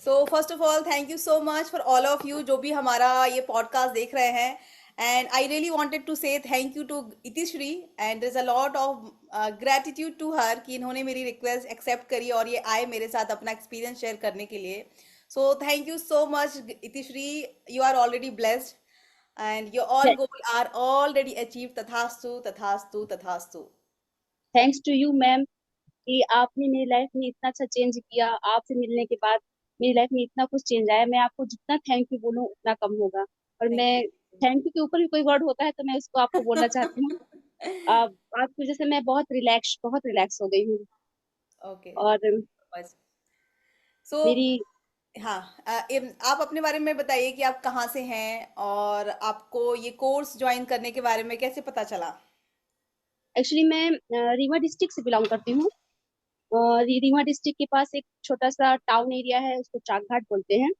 So first of all thank you so much for all of you जो भी हमारा ये पॉडकास्ट देख रहे हैं and I really wanted to say thank you to Itishree and there is a lot of gratitude to her कि इन्होंने मेरी रिक्वेस्ट एक्सेप्ट करी और ये आए मेरे साथ अपना एक्सपीरियंस शेयर करने के लिए। So thank you so much Itishree, you are already blessed and your all goal are already achieve. तथास्तु तथास्तु तथास्तु। थैंक्स टू यू मैम कि आपने मेरी लाइफ में इतना अच्छा चेंज किया। आपसे मिलने के बाद मेरी लाइफ में इतना कुछ चेंज आया। मैं आपको जितना थैंक यू बोलूँ उतना कम होगा। और थैंक मैं यू। थैंक यू के ऊपर भी कोई वर्ड होता है तो मैं उसको आपको बोलना चाहती हूँ। आपकी वजह से मैं बहुत रिलैक्स हो गई हूँ। ओके और बस। सो मेरी हाँ, आप अपने बारे में बताइए कि आप कहाँ से हैं और आपको ये कोर्स ज्वाइन करने के बारे में कैसे पता चला। एक्चुअली मैं रीवा डिस्ट्रिक्ट से बिलोंग करती हूँ। रीवा डिस्ट्रिक्ट के पास एक छोटा सा टाउन एरिया है, उसको चाक घाट बोलते हैं।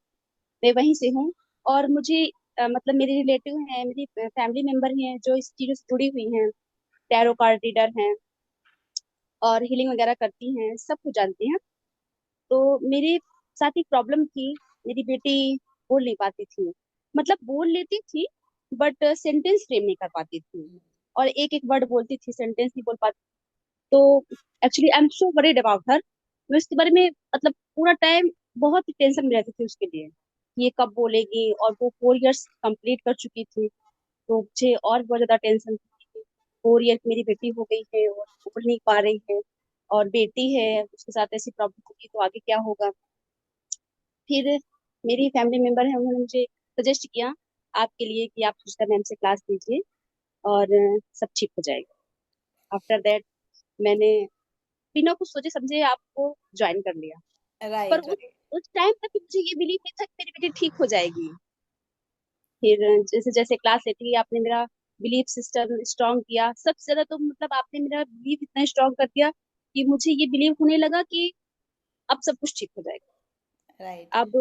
मैं वहीं से हूँ। और मुझे मतलब मेरे रिलेटिव हैं, मेरी फैमिली मेंबर हैं जो इस चीज़ों से जुड़ी हुई हैं। टैरो कार्ड रीडर हैं और हीलिंग वगैरह करती हैं, सब कुछ जानती हैं। तो मेरे साथ एक प्रॉब्लम थी। मेरी बेटी बोल नहीं पाती थी, मतलब बोल लेती थी बट सेंटेंस फ्रेम नहीं कर पाती थी। और एक एक वर्ड बोलती थी, सेंटेंस नहीं बोल पाती। तो actually I am so worried about her. मैं उसके बारे में मतलब पूरा टाइम बहुत ही टेंशन में रहती थी उसके लिए कि ये कब बोलेगी। और वो 4 इयर्स कंप्लीट कर चुकी थी तो मुझे और बहुत ज्यादा टेंशन थी। 4 ईयर मेरी बेटी हो गई है और बोल नहीं पा रही है, और बेटी है उसके साथ ऐसी प्रॉब्लम होगी तो आगे क्या होगा। फिर मेरी फैमिली मेंबर है, उन्होंने मुझे सजेस्ट किया आपके लिए कि आप सुष्टा मैम से क्लास लीजिए और सब ठीक हो जाएगा। आफ्टर दैट मैंने बिना कुछ सोचे समझे आपको ज्वाइन कर लिया। पर राइट राइट। उस टाइम तक मुझे ये बिलीव नहीं था कि मेरी बेटी ठीक हो जाएगी। फिर जैसे जैसे क्लास लेती गई आपने मेरा बिलीफ सिस्टम स्ट्रांग किया। सबसे ज्यादा तो मतलब आपने मेरा बिलीफ इतना स्ट्रांग कर दिया कि मुझे ये बिलीव होने लगा कि अब सब कुछ ठीक हो जाएगा। राइट। अब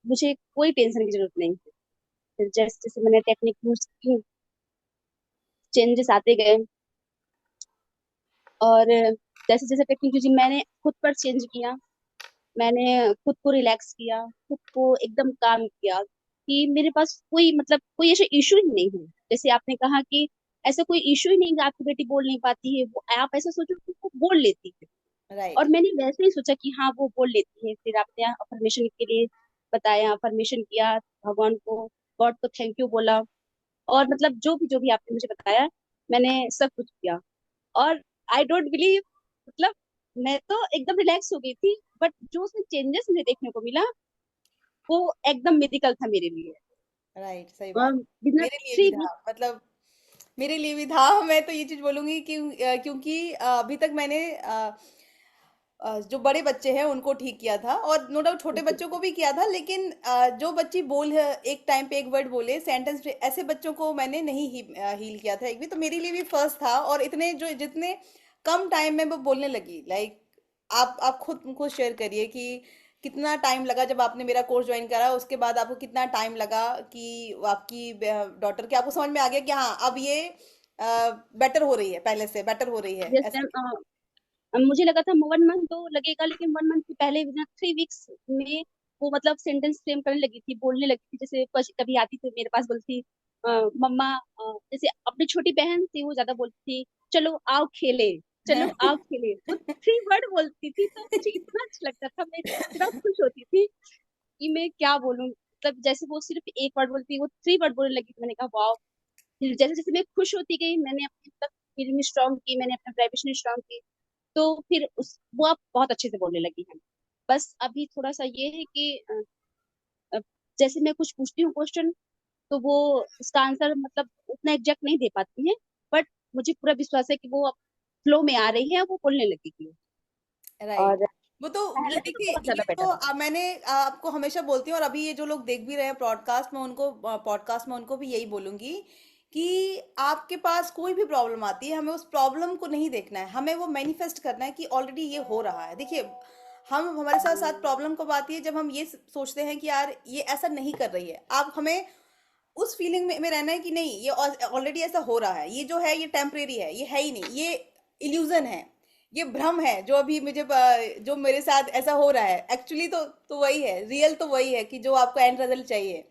मुझे कोई टेंशन की जरूरत नहीं है। फिर जैसे जैसे मैंने टेक्निक यूज की, चेंजेस आते गए। और जैसे जैसे टेक्निक यूज मैंने खुद पर चेंज किया, मैंने खुद को रिलैक्स किया, खुद को एकदम काम किया कि मेरे पास कोई मतलब कोई ऐसा इशू ही नहीं है। जैसे आपने कहा कि ऐसा कोई इशू ही नहीं है कि आपकी बेटी बोल नहीं पाती है, वो आप ऐसा सोचो कि वो बोल लेती है। राइट। और मैंने वैसे ही सोचा कि हाँ वो बोल लेती है। फिर आपने अफर्मेशन के लिए बताया, अफर्मेशन किया, भगवान को, गॉड को थैंक यू बोला। और मतलब जो भी आपने मुझे बताया मैंने सब कुछ किया। और आई डोंट बिलीव, मतलब मैं तो एकदम रिलैक्स हो गई थी। बट जो उसमें चेंजेस मुझे देखने को मिला वो एकदम मेडिकल था मेरे लिए। राइट सही बात। बिना मेरे लिए भी 3 वीक। था, मतलब मेरे लिए भी था। मैं तो ये चीज बोलूंगी कि क्योंकि अभी तक मैंने जो बड़े बच्चे हैं उनको ठीक किया था और नो डाउट छोटे बच्चों को भी किया था, लेकिन जो बच्ची एक टाइम पे एक वर्ड बोले सेंटेंस, ऐसे बच्चों को मैंने नहीं हील किया था एक भी। तो मेरे लिए भी फर्स्ट था। और इतने जो जितने कम टाइम में वो बोलने लगी, लाइक आप खुद शेयर करिए कि कितना टाइम लगा जब आपने मेरा कोर्स ज्वाइन करा, उसके बाद आपको कितना टाइम लगा कि वो आपकी डॉटर के आपको समझ में आ गया कि हाँ अब ये बेटर हो रही है, पहले से बेटर हो रही है जिस ऐसा। टाइम मुझे लगा था 1 मंथ तो लगेगा, लेकिन 1 मंथ के पहले विदिन 3 वीक्स में वो मतलब सेंटेंस फ्रेम करने लगी थी, बोलने लगी थी। जैसे कभी आती थी मेरे पास बोलती मम्मा, जैसे अपनी छोटी बहन थी वो ज्यादा बोलती थी, चलो आओ खेले, चलो आओ खेले। वो 3 वर्ड बोलती थी तो मुझे इतना अच्छा लगता था, मैं इतना खुश होती थी कि मैं क्या बोलूं। मतलब जैसे वो सिर्फ एक वर्ड बोलती, वो 3 वर्ड बोलने लगी तो मैंने कहा वाह। फिर जैसे जैसे मैं खुश होती गई मैंने अपनी मतलब फीलिंग स्ट्रांग की, मैंने अपना प्राइवेशन स्ट्रांग की। तो फिर उस वो आप बहुत अच्छे से बोलने लगी हैं। बस अभी थोड़ा सा ये है कि अ, जैसे मैं कुछ पूछती हूँ क्वेश्चन तो वो उसका आंसर मतलब उतना एग्जैक्ट नहीं दे पाती है। बट मुझे पूरा विश्वास है कि वो अब फ्लो में आ रही है, वो बोलने लगेगी। राइट। और वो तो ये पहले से तो देखिए, बहुत ये ज्यादा तो बेटर है। मैंने आपको हमेशा बोलती हूँ और अभी ये जो लोग देख भी रहे हैं ब्रॉडकास्ट में उनको, पॉडकास्ट में उनको भी यही बोलूंगी कि आपके पास कोई भी प्रॉब्लम आती है, हमें उस प्रॉब्लम को नहीं देखना है, हमें वो मैनिफेस्ट करना है कि ऑलरेडी ये हो रहा है। देखिए, हम हमारे साथ साथ प्रॉब्लम कब आती है जब हम ये सोचते हैं कि यार ये ऐसा नहीं कर रही है। आप हमें उस फीलिंग में रहना है कि नहीं, ये ऑलरेडी ऐसा हो रहा है, ये जो है ये टेम्परेरी है, ये है ही नहीं, ये इल्यूजन है, ये भ्रम है जो अभी मुझे जो मेरे साथ ऐसा हो रहा है, एक्चुअली तो वही है, रियल तो वही है कि जो आपको एंड रिजल्ट चाहिए।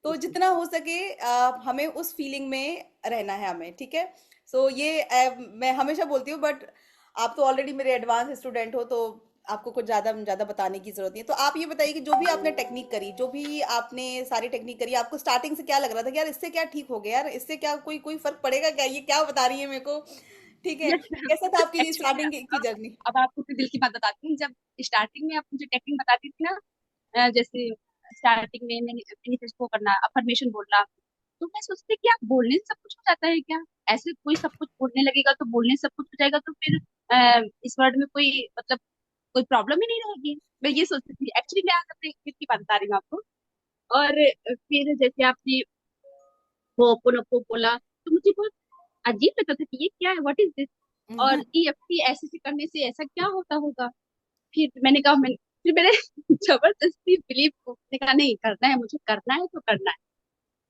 तो जितना हो सके हमें उस फीलिंग में रहना है हमें, ठीक है। सो ये मैं हमेशा बोलती हूँ, बट आप तो ऑलरेडी मेरे एडवांस स्टूडेंट हो, तो आपको कुछ ज़्यादा ज़्यादा बताने की ज़रूरत नहीं है। तो आप ये बताइए कि जो भी आपने टेक्निक करी, जो भी आपने सारी टेक्निक करी, आपको स्टार्टिंग से क्या लग रहा था कि यार इससे क्या ठीक हो गया, यार इससे क्या कोई कोई फर्क पड़ेगा क्या, ये क्या बता रही है मेरे को, ठीक है। कैसा था आपकी एक्चुअली स्टार्टिंग की अब जर्नी? अब आपको अपने दिल की बात बताती हूँ। जब स्टार्टिंग में आप मुझे टेक्निक बताती थी ना, जैसे स्टार्टिंग में मैंने मैनिफेस्ट को करना, अफर्मेशन बोलना, तो मैं सोचती थी कि आप बोलने से सब कुछ हो जाता है क्या? ऐसे कोई सब कुछ बोलने लगेगा तो बोलने से सब कुछ हो जाएगा, तो फिर इस वर्ल्ड में कोई मतलब कोई प्रॉब्लम ही नहीं रहेगी। मैं ये सोचती थी एक्चुअली। मैं आज अपने दिल की बात बता रही हूँ आपको। और फिर जैसे आपने वो ओपन अप को बोला, तो मुझे बहुत अजीब लगता था कि ये क्या है, व्हाट इज दिस। और ईएफटी ऐसे से करने से ऐसा क्या होता होगा। फिर मैंने जबरदस्ती बिलीव को, मैंने कहा नहीं करना है, मुझे करना है तो करना है।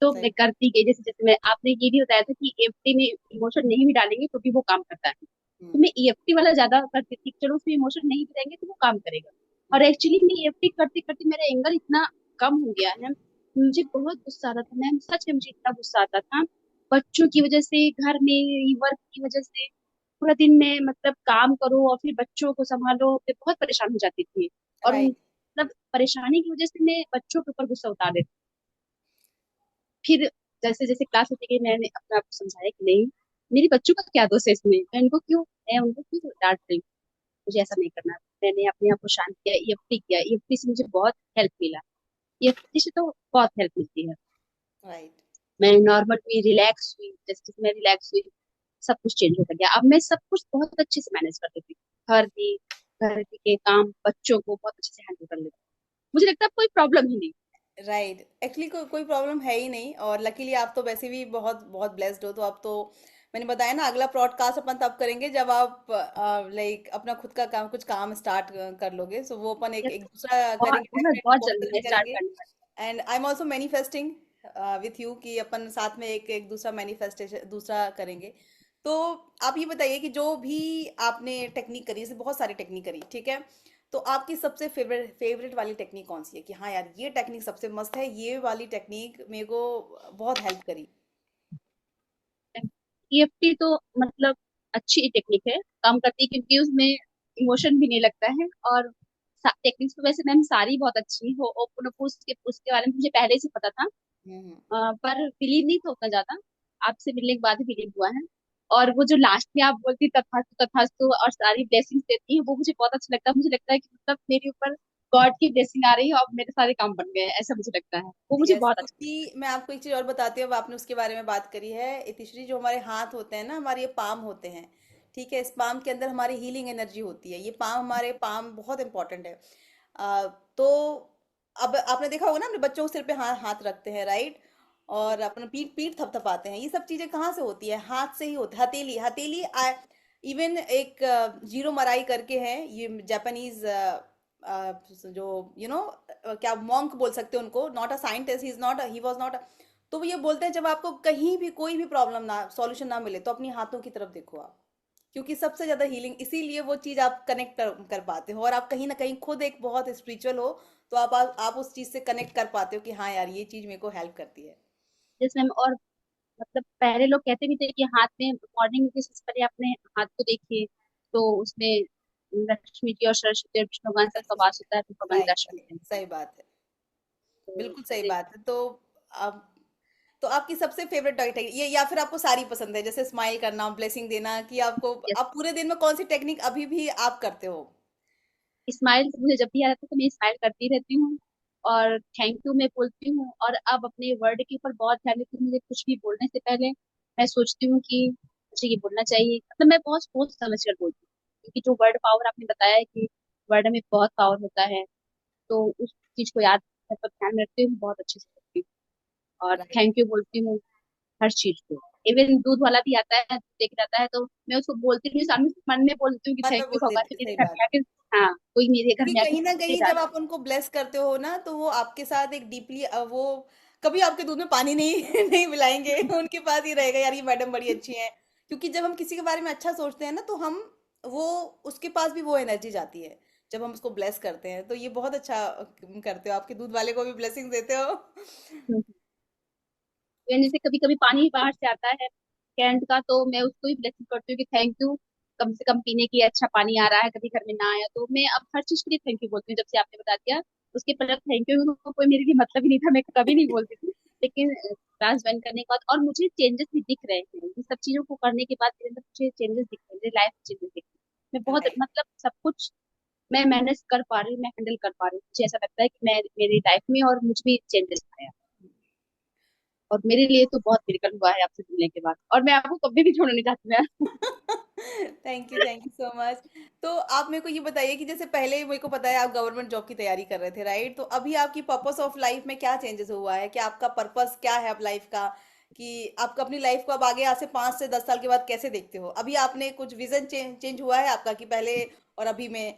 तो मैं सही। करती गई। जैसे जैसे मैं आपने ये भी बताया था कि ईएफटी में इमोशन नहीं भी डालेंगे तो भी वो काम करता है, तो हम्म। मैं ईएफटी वाला ज्यादा करती थी, चलो उसमें इमोशन नहीं भी देंगे तो वो काम करेगा। और हम्म। एक्चुअली मैं ईएफटी करते करते मेरा एंगर इतना कम हो गया है। मुझे बहुत गुस्सा आता था मैम, सच में मुझे इतना गुस्सा आता था, बच्चों की वजह से, घर में वर्क की वजह से। पूरा दिन में मतलब काम करो और फिर बच्चों को संभालो, मैं बहुत परेशान हो जाती थी। और राइट। मतलब परेशानी की वजह से मैं बच्चों के ऊपर गुस्सा उतार देती। फिर जैसे जैसे क्लास होती गई, मैंने अपने आप को समझाया कि नहीं, मेरे बच्चों का क्या दोष है इसमें, मैं उनको क्यों डांट रही हूँ। मुझे ऐसा नहीं करना। मैंने अपने आप को शांत किया, ईएफटी किया, ईएफटी से मुझे बहुत हेल्प मिला। ईएफटी से तो बहुत हेल्प मिलती है। राइट। मैं नॉर्मल हुई, रिलैक्स हुई, जैसे जैसे मैं रिलैक्स हुई सब कुछ चेंज होता गया। अब मैं सब कुछ बहुत अच्छे से मैनेज कर लेती हूँ, घर के काम, बच्चों को बहुत अच्छे से हैंडल कर लेती हूँ। मुझे लगता है कोई प्रॉब्लम ही नहीं। राइट, एक्चुअली कोई प्रॉब्लम है ही नहीं, और लकीली आप तो वैसे भी बहुत बहुत ब्लेस्ड हो, तो आप तो, मैंने बताया ना, अगला पॉडकास्ट अपन तब करेंगे जब आप लाइक अपना खुद का काम, कुछ काम स्टार्ट कर लोगे, सो वो अपन एक ये एक दूसरा बहुत करेंगे, बहुत डेफिनेटली बहुत बहुत जल्दी जल्दी मैं स्टार्ट करेंगे। करने वाली and I am also manifesting with you कि अपन साथ में एक एक दूसरा मैनिफेस्टेशन दूसरा करेंगे। तो आप ये बताइए कि जो भी आपने टेक्निक करी, जैसे बहुत सारी टेक्निक करी, ठीक है, तो आपकी सबसे फेवरेट फेवरेट वाली टेक्निक कौन सी है कि हाँ यार ये टेक्निक सबसे मस्त है, ये वाली टेक्निक मेरे को बहुत हेल्प करी? है। ईएफटी तो मतलब अच्छी टेक्निक है, काम करती है क्योंकि उसमें इमोशन भी नहीं लगता है। और टेक्निक्स तो वैसे मैम सारी बहुत अच्छी हो। ओपन उसके उसके बारे में मुझे पहले से पता था, हम्म। पर बिलीव नहीं था उतना ज्यादा। आपसे मिलने के बाद ही बिलीव हुआ है। और वो जो लास्ट में आप बोलती तथास्तु तथास्तु और सारी ब्लेसिंग्स देती है, वो मुझे बहुत अच्छा लगता है। मुझे लगता है कि मतलब मेरे ऊपर गॉड की ब्लेसिंग आ रही है और मेरे सारे काम बन गए हैं, ऐसा मुझे लगता है। वो मुझे यस, बहुत अच्छा क्योंकि मैं आपको एक चीज और बताती हूँ, अब आपने उसके बारे में बात करी है इतिश्री, जो हमारे हाथ होते हैं ना, हमारे ये पाम होते हैं, ठीक है, इस पाम के अंदर हमारी हीलिंग एनर्जी होती है, ये पाम, हमारे पाम बहुत इंपॉर्टेंट है। तो अब आपने देखा होगा ना, अपने बच्चों को सिर पे हाथ हाथ रखते हैं, राइट, और अपना पीठ पीठ थपथपाते हैं, ये सब चीजें कहाँ से होती है? हाथ से ही होती है। हथेली हथेली, इवन एक जीरो मराई करके है, ये जापानीज जो क्या मॉन्क बोल सकते हैं उनको, not a scientist, he is not, he was not. तो वो ये बोलते हैं जब आपको कहीं भी कोई भी प्रॉब्लम ना, सॉल्यूशन ना मिले, तो अपनी हाथों की तरफ देखो आप, क्योंकि सबसे ज्यादा हीलिंग, इसीलिए वो चीज आप कनेक्ट कर पाते हो, और आप कहीं ना कहीं खुद एक बहुत स्पिरिचुअल हो, तो आप उस चीज से कनेक्ट कर पाते हो कि हाँ यार ये चीज मेरे को हेल्प करती है। है जिसमें। और मतलब पहले लोग कहते भी थे कि हाथ में मॉर्निंग के सबसे पहले अपने हाथ को देखिए, तो उसमें लक्ष्मी जी और सरस्वती और विष्णु भगवान सबका वास होता है, तो भगवान राइट, दर्शन देते हैं। सही बात है, तो बिल्कुल सही जैसे बात है। तो अब, तो आपकी सबसे फेवरेट टेक्निक ये, या फिर आपको सारी पसंद है, जैसे स्माइल करना, ब्लेसिंग देना, कि आपको, यस, आप पूरे दिन में कौन सी टेक्निक अभी भी आप करते हो? स्माइल मुझे जब भी आता है तो मैं स्माइल करती रहती हूँ। और थैंक यू मैं बोलती हूँ। और अब अपने वर्ड के ऊपर बहुत ध्यान देती हूँ। मुझे कुछ भी बोलने से पहले मैं सोचती हूँ कि मुझे ये बोलना चाहिए, मतलब मैं बहुत सोच समझ कर बोलती हूँ। क्योंकि जो वर्ड पावर आपने बताया है कि वर्ड में बहुत पावर होता है, तो उस चीज को याद मतलब ध्यान रखते हुए बहुत अच्छे से करती हूँ। और राइट। थैंक यू बोलती हूँ हर चीज को। इवन दूध वाला भी आता है, देख जाता है, तो मैं उसको बोलती नहीं, सामने से मन में बोलती हूँ कि मन थैंक में यू बोल भगवान, देती जो है, मेरे सही घर बात में आके, हाँ कोई मेरे घर है, में क्योंकि आके कहीं ना दे कहीं जब डाले। आप उनको ब्लेस करते हो ना, तो वो आपके साथ एक डीपली, वो कभी आपके दूध में पानी नहीं नहीं मिलाएंगे, उनके पास ही रहेगा यार ये मैडम बड़ी अच्छी है। क्योंकि जब हम किसी के बारे में अच्छा सोचते हैं ना, तो हम वो उसके पास भी वो एनर्जी जाती है जब हम उसको ब्लेस करते हैं। तो ये बहुत अच्छा करते हो, आपके दूध वाले को भी ब्लेसिंग देते हो। हम्म। तो जैसे कभी कभी पानी बाहर से आता है कैंट का, तो मैं उसको भी ब्लेसिंग करती हूँ कि थैंक यू, कम से कम पीने के लिए अच्छा पानी आ रहा है, कभी घर में ना आया। तो मैं अब हर चीज के लिए थैंक यू बोलती हूँ, जब से आपने बता दिया। उसके पहले थैंक यू को कोई मेरे लिए मतलब ही नहीं था, मैं कभी नहीं बोलती थी। लेकिन क्लास ज्वाइन करने के बाद और मुझे चेंजेस भी दिख रहे हैं, ये सब चीजों को करने के बाद मेरे अंदर मुझे चेंजेस दिख रहे हैं, मेरी लाइफ चेंजेस दिख रहे हैं। मैं बहुत राइट। मतलब सब कुछ मैं मैनेज कर पा रही हूँ, मैं हैंडल कर पा रही हूँ। मुझे ऐसा लगता है कि मैं मेरी लाइफ में और मुझ में चेंजेस आया, और मेरे लिए तो बहुत मिरेकल हुआ है आपसे मिलने के बाद, और मैं आपको कभी भी छोड़ना नहीं चाहती मैं। Thank you so much. तो आप मेरे को ये बताइए कि जैसे पहले मेरे को पता है आप गवर्नमेंट जॉब की तैयारी कर रहे थे, राइट? तो अभी आपकी पर्पस ऑफ लाइफ में क्या चेंजेस हुआ है, कि आपका पर्पस क्या है अब लाइफ का, कि आपको अपनी लाइफ को अब आगे आज से 5 से 10 साल के बाद कैसे देखते हो? अभी आपने कुछ विजन चेंज चेंज हुआ है आपका, कि पहले और अभी में?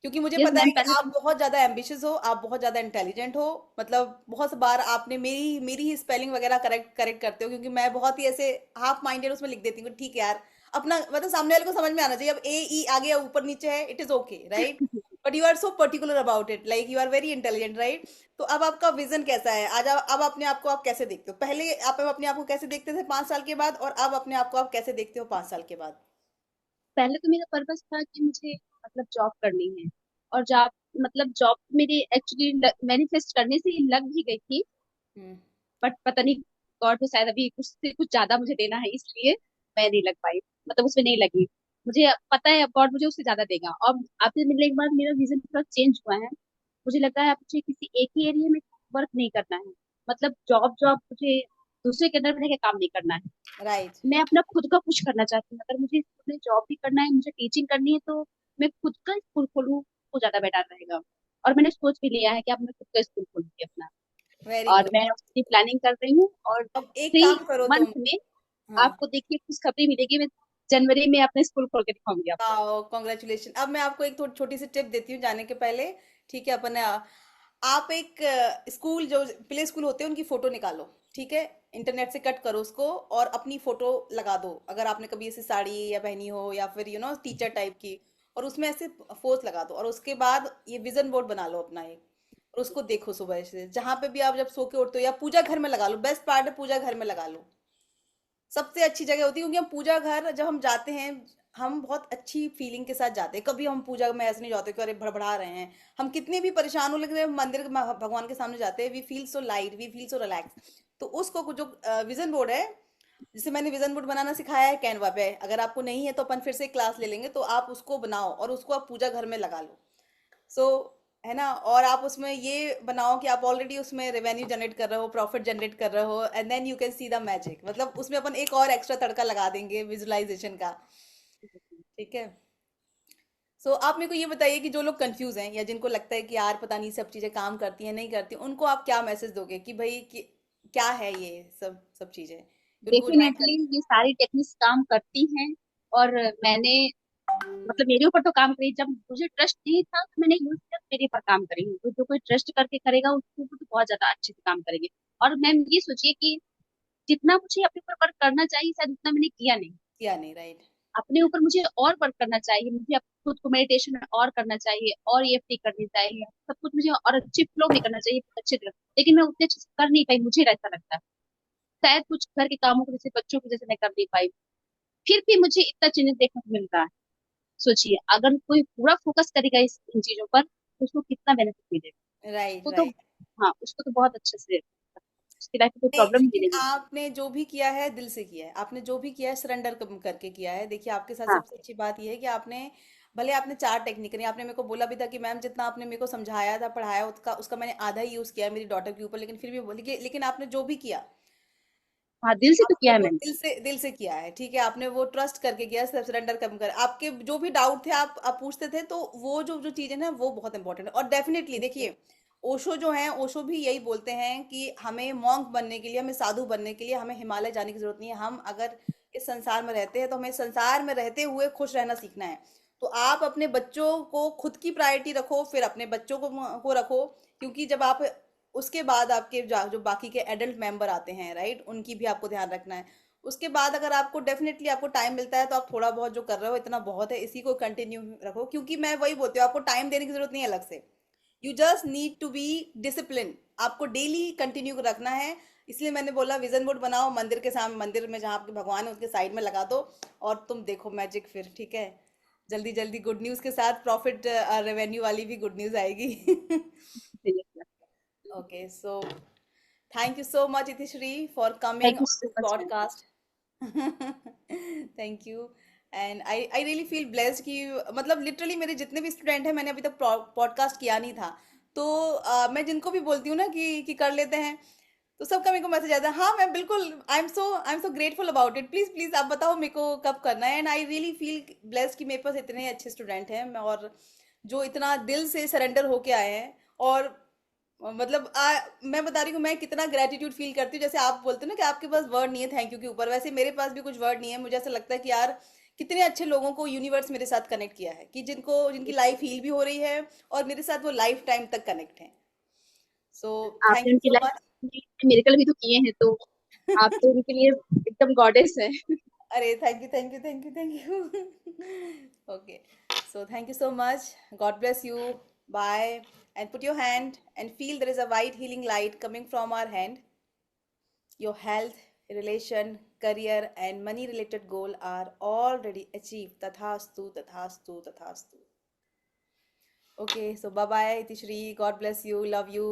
क्योंकि मुझे यस पता है मैम, कि पहले आप तो बहुत ज्यादा एम्बिशियस हो, आप बहुत ज्यादा इंटेलिजेंट हो। मतलब बहुत बार आपने मेरी मेरी ही स्पेलिंग वगैरह करेक्ट करेक्ट करते हो, क्योंकि मैं बहुत ही ऐसे हाफ माइंडेड उसमें लिख देती हूँ, ठीक है यार, अपना मतलब सामने वाले को समझ में आना चाहिए। अब ए ई आगे या ऊपर नीचे है, it is okay, right? But you are so particular about it, like you are very intelligent, right? तो अब आपका विजन कैसा है आज? अब अपने आप को आप कैसे देखते हो? पहले आप अपने आप को कैसे देखते थे 5 साल के बाद, और अब अपने आप को आप कैसे देखते हो 5 साल के बाद? पहले तो मेरा पर्पस था कि मुझे मतलब जॉब करनी है, और जॉब मतलब जॉब मेरी एक्चुअली मैनिफेस्ट करने से ही लग भी गई थी। हम्म। बट पता नहीं, गॉड को शायद अभी कुछ से कुछ ज्यादा मुझे देना है, इसलिए मैं नहीं लग पाई, मतलब उसमें नहीं लगी। मुझे पता है अब गॉड मुझे उससे ज्यादा देगा, और आपसे मिलने के बाद मेरा विजन थोड़ा चेंज हुआ है। मुझे लग रहा है अब मुझे किसी एक ही एरिया में वर्क नहीं करना है, मतलब जॉब जॉब मुझे दूसरे के अंदर रह के काम नहीं करना है। राइट। मैं अपना खुद का कुछ करना चाहती हूँ, अगर मुझे इसमें जॉब भी करना है, मुझे टीचिंग करनी है, तो मैं खुद का स्कूल खोलूँ तो ज्यादा बेटर रहेगा। और मैंने सोच भी लिया है कि अब मैं खुद का स्कूल खोलूंगी अपना, वेरी और गुड। मैं उसकी प्लानिंग कर रही हूँ। और अब एक थ्री काम करो मंथ तुम। में हाँ। आपको देखिए खुशखबरी मिलेगी, मैं जनवरी में अपना स्कूल खोल के दिखाऊंगी आपको। कॉन्ग्रेचुलेशन। अब मैं आपको एक छोटी सी टिप देती हूँ जाने के पहले। ठीक है, अपन आप एक स्कूल, जो प्ले स्कूल होते हैं उनकी फोटो निकालो, ठीक है? इंटरनेट से कट करो उसको, और अपनी फोटो लगा दो, अगर आपने कभी ऐसी साड़ी या पहनी हो, या फिर टीचर टाइप की, और उसमें ऐसे पोज लगा दो, और उसके बाद ये विजन बोर्ड बना लो अपना एक, और उसको देखो सुबह से जहां पे भी आप जब सो के उठते हो, या पूजा घर में लगा लो, बेस्ट पार्ट है पूजा घर में लगा लो, सबसे अच्छी जगह होती है। क्योंकि हम पूजा घर जब हम जाते हैं, हम बहुत अच्छी फीलिंग के साथ जाते हैं। कभी हम पूजा में ऐसे नहीं जाते कि अरे भड़बड़ा रहे हैं। हम कितने भी परेशान हो, लेकिन मंदिर भगवान के सामने जाते हैं, we feel so light, we feel so relax. तो उसको जो विजन बोर्ड है, जिसे मैंने विजन बोर्ड बनाना सिखाया है कैनवा पे, अगर आपको नहीं है तो अपन फिर से क्लास ले लेंगे, तो आप उसको बनाओ और उसको आप पूजा घर में लगा लो। सो है ना? और आप उसमें ये बनाओ कि आप ऑलरेडी उसमें रेवेन्यू जनरेट कर रहे हो, प्रॉफिट जनरेट कर रहे हो, and then you can see the magic. मतलब उसमें अपन एक और एक्स्ट्रा तड़का लगा देंगे विजुअलाइजेशन का। ठीक है? सो आप मेरे को ये बताइए कि जो लोग कंफ्यूज हैं, या जिनको लगता है कि यार पता नहीं सब चीजें काम करती हैं नहीं करती, उनको आप क्या मैसेज दोगे कि भाई कि क्या है ये सब सब चीजें, कि उनको ज्वाइन डेफिनेटली कर। ये सारी टेक्निक्स काम करती हैं, और मैंने मतलब मेरे ऊपर तो काम करी, जब मुझे ट्रस्ट नहीं था तो मैंने यूज किया, मेरे ऊपर काम करी। तो जो कोई ट्रस्ट करके करेगा उसके ऊपर तो बहुत ज्यादा अच्छे से काम करेंगे। और मैम ये सोचिए कि जितना मुझे अपने ऊपर वर्क करना चाहिए शायद उतना मैंने किया नहीं। किया नहीं, राइट? अपने ऊपर मुझे और वर्क करना चाहिए, मुझे खुद को मेडिटेशन और करना चाहिए, और EFT करनी चाहिए, सब कुछ मुझे और अच्छे फ्लो में करना चाहिए, अच्छे तरह। लेकिन मैं उतने अच्छे से कर नहीं पाई, मुझे ऐसा लगता है शायद कुछ घर के कामों को जैसे बच्चों की जैसे मैं कर नहीं पाई। फिर भी मुझे इतना चेंजेस देखने को मिल रहा है। सोचिए अगर कोई पूरा फोकस करेगा इन चीजों पर तो उसको कितना बेनिफिट मिलेगा। राइट, वो तो राइट। हाँ, उसको तो बहुत अच्छे से उसकी लाइफ में कोई नहीं, प्रॉब्लम भी लेकिन नहीं है। आपने जो भी किया है दिल से किया है, आपने जो भी किया है सरेंडर करके किया है। देखिए, आपके साथ हाँ सबसे अच्छी बात यह है कि आपने, भले आपने 4 टेक्निक करी, आपने मेरे को बोला भी था कि मैम जितना आपने मेरे को समझाया था पढ़ाया, उसका उसका मैंने आधा ही यूज किया है मेरी डॉटर के ऊपर, लेकिन फिर भी बोली कि लेकिन आपने जो भी किया, हाँ, दिल से तो आपने किया है वो मैंने। दिल से किया है। ठीक है, आपने वो ट्रस्ट करके किया, सरेंडर कम कर, आपके जो भी डाउट थे आप पूछते थे, तो वो जो जो चीजें ना वो बहुत इंपॉर्टेंट है। और डेफिनेटली देखिए, ओशो जो है, ओशो भी यही बोलते हैं कि हमें मॉन्क बनने के लिए, हमें साधु बनने के लिए हमें हिमालय जाने की जरूरत नहीं है। हम अगर इस संसार में रहते हैं तो हमें संसार में रहते हुए खुश रहना सीखना है। तो आप अपने बच्चों को, खुद की प्रायोरिटी रखो, फिर अपने बच्चों को रखो। क्योंकि जब आप, उसके बाद आपके जो बाकी के एडल्ट मेंबर आते हैं, राइट, उनकी भी आपको ध्यान रखना है। उसके बाद अगर आपको डेफिनेटली आपको टाइम मिलता है तो आप थोड़ा बहुत जो कर रहे हो इतना बहुत है, इसी को कंटिन्यू रखो, क्योंकि मैं वही बोलती हूँ आपको टाइम देने की जरूरत नहीं है अलग से। You just need to be discipline, आपको डेली कंटिन्यू रखना है। इसलिए मैंने बोला विजन बोर्ड बनाओ, मंदिर के सामने, मंदिर में जहाँ आपके भगवान है उसके साइड में लगा दो, और तुम देखो मैजिक फिर, ठीक है। जल्दी जल्दी गुड न्यूज़ के साथ प्रॉफिट रेवेन्यू वाली भी गुड न्यूज़ आएगी। Okay, so thank you so much, Itishri, for coming thank you on so this much ma'am. podcast. Thank you. And I really feel blessed कि मतलब लिटरली मेरे जितने भी स्टूडेंट हैं, मैंने अभी तक पॉडकास्ट किया नहीं था, तो मैं जिनको भी बोलती हूँ ना कि कर लेते हैं, तो सबका मेरे को मैसेज आता है, हाँ मैं बिल्कुल, I am so grateful about it, please please आप बताओ मेरे को कब करना है। And I really feel blessed कि मेरे पास इतने अच्छे स्टूडेंट हैं, और जो इतना दिल से सरेंडर होके आए हैं। और मतलब मैं बता रही हूँ मैं कितना ग्रेटिट्यूड फील करती हूँ, जैसे आप बोलते हो ना कि आपके पास वर्ड नहीं है थैंक यू के ऊपर, वैसे मेरे पास भी कुछ वर्ड नहीं है। मुझे ऐसा लगता है कि यार कितने अच्छे लोगों को यूनिवर्स मेरे साथ कनेक्ट किया है, कि जिनकी लाइफ हील भी हो रही है और मेरे साथ वो लाइफ टाइम तक कनेक्ट है। सो थैंक आपने यू उनकी सो लाइफ मच। में मिरेकल भी तो किए हैं, तो आप तो उनके लिए एकदम गॉडेस है। अरे thank you thank you thank you thank you. Okay, so thank you so much, god bless you, bye. And put your hand and feel there is a white healing light coming from our hand. Your health, relation, career, and money related goal are already achieved. Tathastu, tathastu, tathastu. Okay, so bye bye, Tishri. God bless you. Love you.